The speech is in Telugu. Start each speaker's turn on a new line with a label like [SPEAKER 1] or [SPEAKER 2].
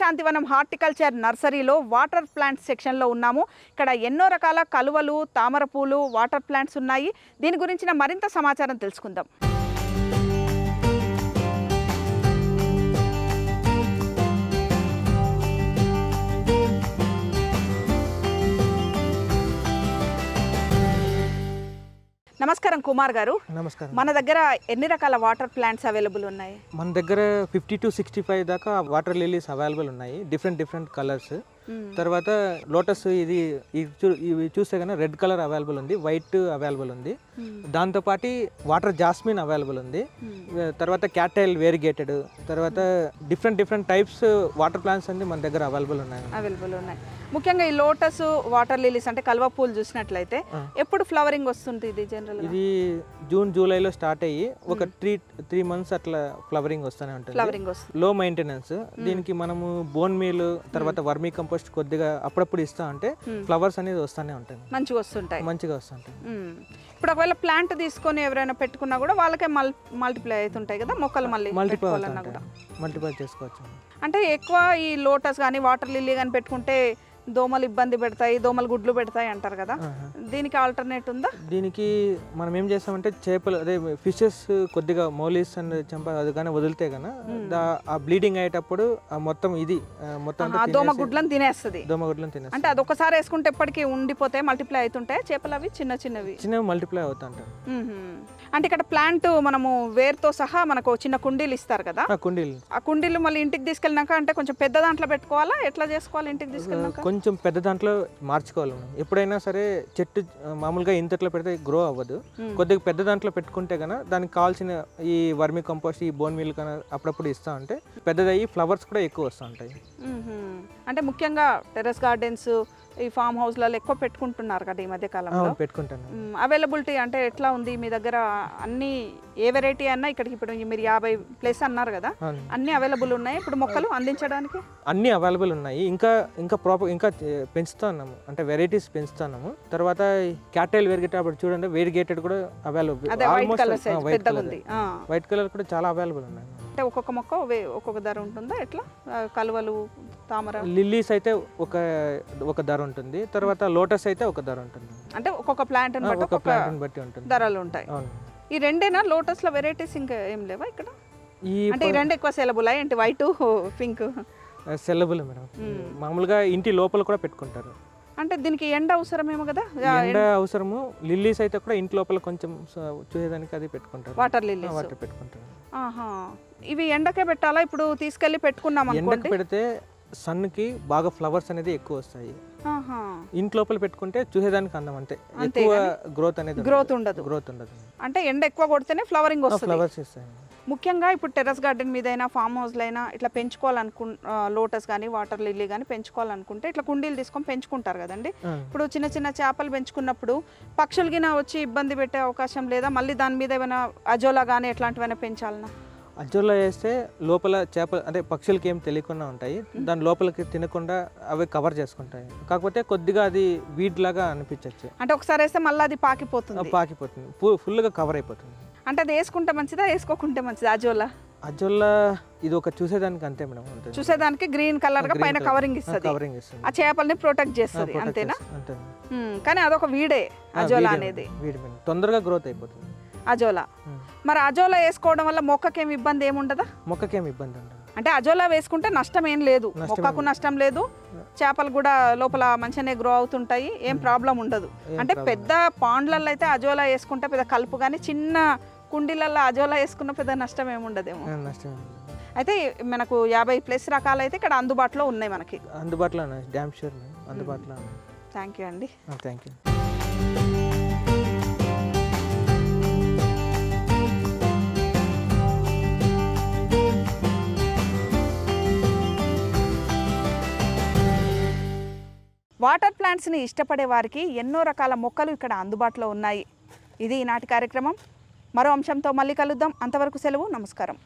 [SPEAKER 1] శాంతివనం హార్టికల్చర్ నర్సరీలో వాటర్ ప్లాంట్స్ సెక్షన్లో ఉన్నాము. ఇక్కడ ఎన్నో రకాల కలువలు, తామర పూలు, వాటర్ ప్లాంట్స్ ఉన్నాయి. దీని గురించిన మరింత సమాచారం తెలుసుకుందాం. నమస్కారం కుమార్ గారు.
[SPEAKER 2] నమస్కారం.
[SPEAKER 1] మన దగ్గర ఎన్ని రకాల వాటర్ ప్లాంట్స్ అవైలబుల్ ఉన్నాయి?
[SPEAKER 2] మన దగ్గర 50 to 65 దాకా వాటర్ లిలీస్ అవైలబుల్ ఉన్నాయి, డిఫరెంట్ కలర్స్. తర్వాత లోటస్ ఇవి చూస్తే కన్నా రెడ్ కలర్ అవైలబుల్ ఉంది, వైట్ అవైలబుల్ ఉంది. దాంతోపాటు వాటర్ జాస్మిన్ అవైలబుల్ ఉంది. తర్వాత క్యాటైల్ వేరిగేటెడ్, తర్వాత డిఫరెంట్ టైప్స్ వాటర్ ప్లాంట్స్ అన్ని మన దగ్గర అవైలబుల్ ఉన్నాయి.
[SPEAKER 1] ముఖ్యంగా ఈ లోటస్, వాటర్ లిలీస్ అంటే కల్వ పూలు చూసినట్లయితే ఎప్పుడు ఫ్లవరింగ్ వస్తుంది? ఇది జనరల్
[SPEAKER 2] ఇది జూన్ జూలైలో స్టార్ట్ అయ్యి ఒక 3 months అట్లా ఫ్లవరింగ్ వస్తూనే ఉంటుంది. లో మెయింటెనెన్స్. దీనికి మనము బోన్ మీల్, తర్వాత వర్మీ కంపోస్ట్ కొద్దిగా అప్పుడప్పుడు ఇస్తా అంటే ఫ్లవర్స్ అనేది వస్తూనే ఉంటాయి, మంచిగా వస్తుంటాయి.
[SPEAKER 1] ఇప్పుడు ఒకవేళ ప్లాంట్ తీసుకొని ఎవరైనా పెట్టుకున్నా కూడా వాళ్ళకే మల్టిప్లై అవుతుంటాయి కదా మొక్కలు,
[SPEAKER 2] మల్టిప్లై చేసుకోవచ్చు.
[SPEAKER 1] అంటే ఎక్కువ ఈ లోటస్ కానీ వాటర్ లిల్లీ కానీ పెట్టుకుంటే దోమలు ఇబ్బంది పెడతాయి, దోమలు గుడ్లు పెడతాయి అంటారు కదా, దీనికి ఆల్టర్నేట్ ఉందా?
[SPEAKER 2] దీనికి మనం ఏం చేస్తామంటే చేపలు, అదే ఫిషెస్ కొద్దిగా మౌలీస్ అండ్ చెంప అది కానీ వదిలితే కన్నా ఆ బ్లీడింగ్ అయ్యేటప్పుడు మొత్తం
[SPEAKER 1] దోమ గుడ్లను తినేస్తుంది.
[SPEAKER 2] అంటే
[SPEAKER 1] అది ఒకసారి వేసుకుంటే ఎప్పటికీ ఉండిపోతాయి, మల్టిప్లై అవుతుంటాయి చేపలు. అవి చిన్నవి
[SPEAKER 2] మల్టిప్లై అవుతుంటాయి.
[SPEAKER 1] అంటే ఇక్కడ ప్లాంట్ మనము వేరుతో సహా మనకు చిన్న కుండీలు ఇస్తారు కదా, ఆ కుండీలు మళ్ళీ ఇంటికి తీసుకెళ్ళినాక అంటే కొంచెం పెద్ద దాంట్లో పెట్టుకోవాలా, ఎట్లా చేసుకోవాలి? ఇంటికి తీసుకెళ్ళినాక
[SPEAKER 2] కొంచెం పెద్ద దాంట్లో మార్చుకోవాలి. ఎప్పుడైనా సరే చెట్టు మామూలుగా ఇంతట్లో పెడితే గ్రో అవ్వదు, కొద్దిగా పెద్ద దాంట్లో పెట్టుకుంటే కన్నా దానికి కావాల్సిన ఈ వర్మీ కంపోస్ట్, ఈ బోన్ మీల్ కన్నా అప్పుడప్పుడు ఇస్తా ఉంటే పెద్దదయ్యి ఫ్లవర్స్ కూడా ఎక్కువ వస్తూ ఉంటాయి.
[SPEAKER 1] అంటే ముఖ్యంగా టెర్రస్ గార్డెన్స్, ఈ ఫామ్ హౌస్లలో ఎక్కువ పెట్టుకుంటున్నారు కదా ఈ మధ్య కాలంలో.
[SPEAKER 2] పెట్టుకుంటాను.
[SPEAKER 1] అవైలబిలిటీ అంటే ఎట్లా ఉంది మీ దగ్గర? అన్ని ఏ వెరైటీ అన్నా ఇక్కడికి ఇప్పుడు మీరు 50+ అన్నారు కదా, అన్ని అవైలబుల్ ఉన్నాయి ఇప్పుడు మొక్కలు అందించడానికి?
[SPEAKER 2] అన్ని అవైలబుల్ ఉన్నాయి. ఇంకా పెంచుతున్నాము, అంటే వెరైటీస్ పెంచుతున్నాము. తర్వాత క్యాటైల్ వేరిగేటెడ్ అప్పుడు చూడండి, వేరిగేటెడ్ కూడా అవైలబుల్. వైట్ కలర్ కూడా చాలా అవైలబుల్ ఉన్నాయి.
[SPEAKER 1] అంటే ఒక్కొక్క మొక్క ఒక్కొక్క ధర ఉంటుందా? ఎట్లా కలువలు, తామర,
[SPEAKER 2] లిల్లీస్ అయితే ఒక ధర ఉంటుంది, తర్వాత లోటస్ అయితే ఒక ధర ఉంటుంది.
[SPEAKER 1] అంటే ఒక్కొక్క ప్లాంట్
[SPEAKER 2] బట్టి ఉంటుంది,
[SPEAKER 1] ధరలు ఉంటాయి. ఈ రెండేనా లోటస్ లో వెరైటీస్ ఇంకా ఏం లేవా ఇక్కడ? అంటే ఈ రెండు ఎక్కువ సెలబుల్ ఏంటి? White, pink
[SPEAKER 2] syllable madam. మామూలుగా ఇంటి లోపల కూడా పెట్టుకుంటారు.
[SPEAKER 1] అంటే దీనికి ఎండ అవసరమేమో కదా?
[SPEAKER 2] ఎండ అవసరము. లిల్లీస్ అయితే కూడా ఇంటి లోపల కొంచెం చూసేదానికి అది పెట్టుకుంటారు,
[SPEAKER 1] వాటర్ లిల్లీస్
[SPEAKER 2] పెట్టుకుంటారు.
[SPEAKER 1] ఇవి ఎండకే పెట్టాలా? ఇప్పుడు తీసుకెళ్లి పెట్టుకున్నాం
[SPEAKER 2] ఎండకి పెడితే సన్ కి బాగా ఫ్లవర్స్ అనేది ఎక్కువ వస్తాయి. ఇంటి లోపల పెట్టుకుంటే చూసేదానికి అందం, అంతే, ఎక్కువ గ్రోత్ ఉండదు.
[SPEAKER 1] అంటే ఎండ ఎక్కువ కొడితేనే ఫ్లవరింగ్ వస్తుంది,
[SPEAKER 2] ఫ్లవర్స్ వస్తాయి.
[SPEAKER 1] ముఖ్యంగా ఇప్పుడు టెర్రస్ గార్డెన్ మీద అయినా ఫామ్ హౌస్లో అయినా ఇట్లా లోటస్ కానీ వాటర్ లిల్లీ కానీ పెంచుకోవాలనుకుంటే ఇట్లా కుండీలు తీసుకొని పెంచుకుంటారు కదండి. ఇప్పుడు చిన్న చేపలు పెంచుకున్నప్పుడు పక్షులు గిన వచ్చి ఇబ్బంది పెట్టే అవకాశం లేదా? మళ్ళీ దాని మీద ఏమైనా అజోలా కానీ ఎట్లాంటివైనా పెంచాలన్నా?
[SPEAKER 2] అజోలా వేస్తే లోపల చేపలు అంటే పక్షులకి ఏం తెలియకుండా ఉంటాయి, దాని లోపలికి తినకుండా అవి కవర్ చేసుకుంటాయి. కాకపోతే కొద్దిగా అది వీడ్ లాగా అనిపించవచ్చు.
[SPEAKER 1] అంటే ఒకసారి వేస్తే మళ్ళీ అది పాకిపోతుంది,
[SPEAKER 2] ఫుల్గా కవర్ అయిపోతుంది.
[SPEAKER 1] అంటే అది వేసుకుంటే మంచిదా, వేసుకోకుంటే మంచిదా?
[SPEAKER 2] అజోలా ఇది ఒక చూసేదానికి అంతే మేడం,
[SPEAKER 1] చూసేదానికి గ్రీన్ కలర్ గా పైన కవరింగ్ ఇస్తుంది, ఆ చేపల్ని ప్రొటెక్ట్ చేస్తుంది, అంతేనా? కానీ అదొక వీడే అజోలా అనేది,
[SPEAKER 2] తొందరగా గ్రోత్ అయిపోతుంది
[SPEAKER 1] అజోలా. మరి అజోలా వేసుకోవడం వల్ల మొక్కకేం ఇబ్బంది ఏముండదా?
[SPEAKER 2] మొక్కకేం ఇబ్బంది ఉండదు.
[SPEAKER 1] అంటే అజోలా వేసుకుంటే నష్టం ఏం లేదు, మొక్కకు నష్టం లేదు, చేపలు కూడా లోపల మంచిగానే గ్రో అవుతుంటాయి, ఏం ప్రాబ్లం ఉండదు. అంటే పెద్ద పాండ్లలో అయితే అజోలా వేసుకుంటే పెద్ద కలుపు, కానీ చిన్న కుండీలలో అజోలా వేసుకున్న పెద్ద నష్టం ఏమి ఉండదేమో. అయితే మనకు 50+ రకాలు అయితే ఇక్కడ అందుబాటులో ఉన్నాయి, మనకి
[SPEAKER 2] అందుబాటులో ఉన్నాయి, డ్యామ్ షూర్ అందుబాటులో.
[SPEAKER 1] థ్యాంక్ యూ అండి.
[SPEAKER 2] Thank you.
[SPEAKER 1] వాటర్ ప్లాంట్స్ని ఇష్టపడే వారికి ఎన్నో రకాల మొక్కలు ఇక్కడ అందుబాటులో ఉన్నాయి. ఇది ఈనాటి కార్యక్రమం. మరో అంశంతో మళ్ళీ కలుద్దాం. అంతవరకు సెలవు. నమస్కారం.